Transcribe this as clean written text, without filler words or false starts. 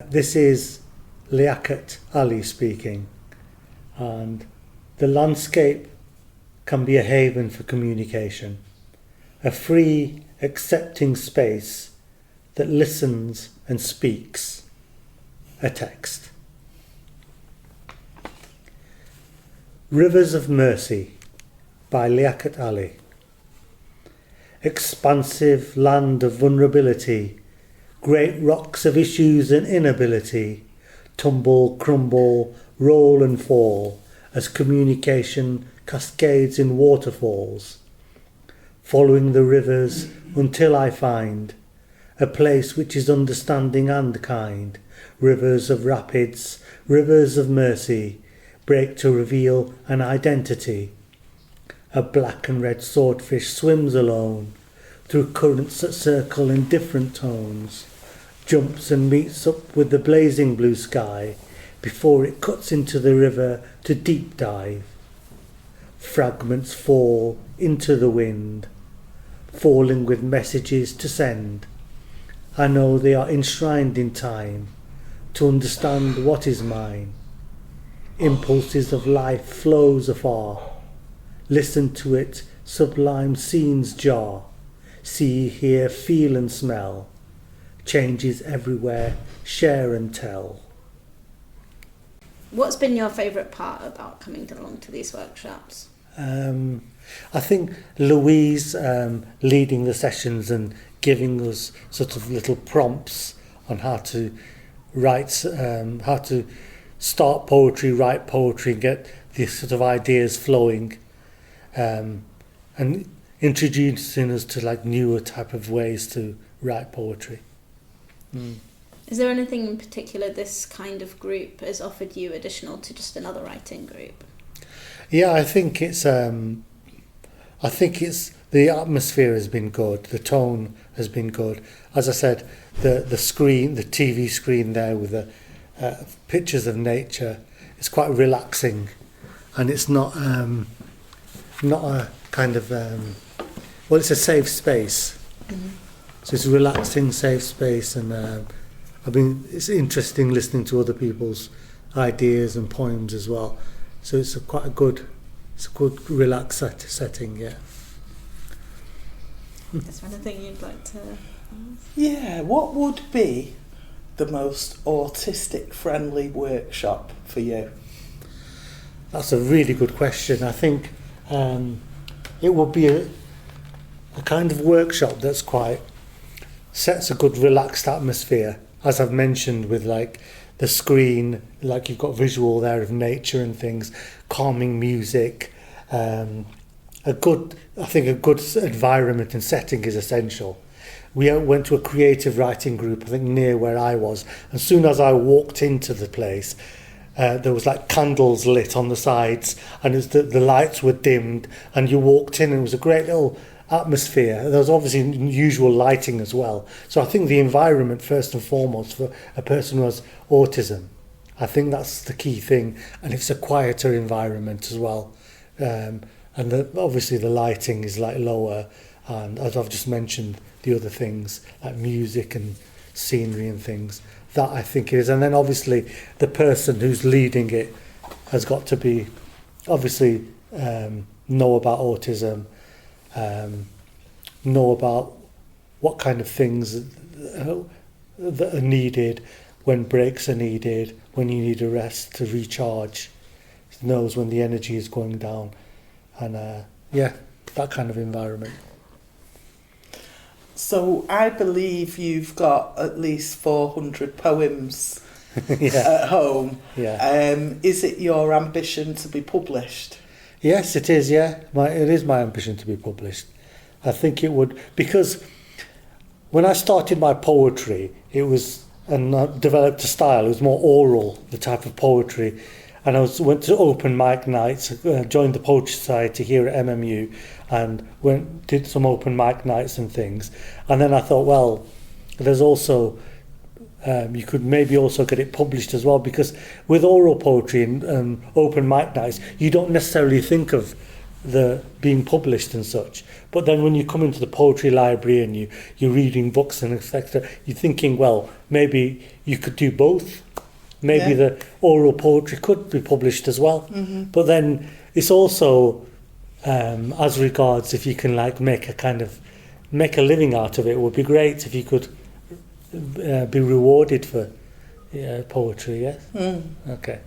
this is Liacurt Ali speaking, and the landscape can be a haven for communication, a free, accepting space that listens and speaks, a text. Rivers of Mercy by Liacurt Ali. Expansive land of vulnerability, great rocks of issues and inability, tumble, crumble, roll and fall as communication cascades in waterfalls, following the rivers until I find a place which is understanding and kind. Rivers of rapids, rivers of mercy, break to reveal an identity. A black and red swordfish swims alone through currents that circle in different tones, jumps and meets up with the blazing blue sky before it cuts into the river to deep dive. Fragments fall into the wind, falling with messages to send. I know they are enshrined in time to understand what is mine. Impulses of life flows afar. Listen to it, sublime scenes jar. See, hear, feel and smell. Changes everywhere, share and tell. What's been your favourite part about coming along to these workshops? I think Louise leading the sessions and giving us sort of little prompts on how to write, how to start poetry, write poetry, get these sort of ideas flowing, and introducing us to like newer type of ways to write poetry. Is there anything in particular this kind of group has offered you additional to just another writing group? Yeah, I think it's the atmosphere has been good, the tone has been good. As I said, the screen, the TV screen there with the pictures of nature, it's quite relaxing, and it's not a kind of well, it's a safe space. Mm-hmm. So it's a relaxing, safe space, and it's interesting listening to other people's ideas and poems as well. So it's a good relaxed setting, yeah. Is there anything you'd like to ask? Yeah, what would be the most autistic friendly workshop for you? That's a really good question. I think it would be a kind of workshop that's quite sets a good relaxed atmosphere, as I've mentioned, with like the screen, like you've got visual there of nature and things, calming music. A good environment and setting is essential. We went to a creative writing group, I think near where I was. As soon as I walked into the place, there was like candles lit on the sides, and the lights were dimmed, and you walked in and it was a great little atmosphere. There was obviously unusual lighting as well. So I think the environment, first and foremost, for a person who has autism, I think that's the key thing. And it's a quieter environment as well. And obviously the lighting is like lower. And as I've just mentioned, the other things like music and scenery and things, that I think it is. And then obviously the person who's leading it has got to be obviously know about autism, know about what kind of things that are needed, when breaks are needed, when you need a rest to recharge, knows when the energy is going down, and that kind of environment. So I believe you've got at least 400 poems Yeah. at home. Yeah. Is it your ambition to be published? Yes, it is, yeah. It is my ambition to be published. I think it would, because when I started my poetry, and I developed a style, it was more oral, the type of poetry. And I went to open mic nights, joined the Poetry Society here at MMU, and did some open mic nights and things. And then I thought, well, there's also, you could maybe also get it published as well, because with oral poetry and open mic nights, you don't necessarily think of the being published and such. But then when you come into the poetry library and you're reading books and etc., you're thinking, well, maybe you could do both. Maybe the oral poetry could be published as well. Mm-hmm. But then it's also, as regards if you can like make a living out of it, it would be great if you could be rewarded for poetry, yes? Mm. Okay.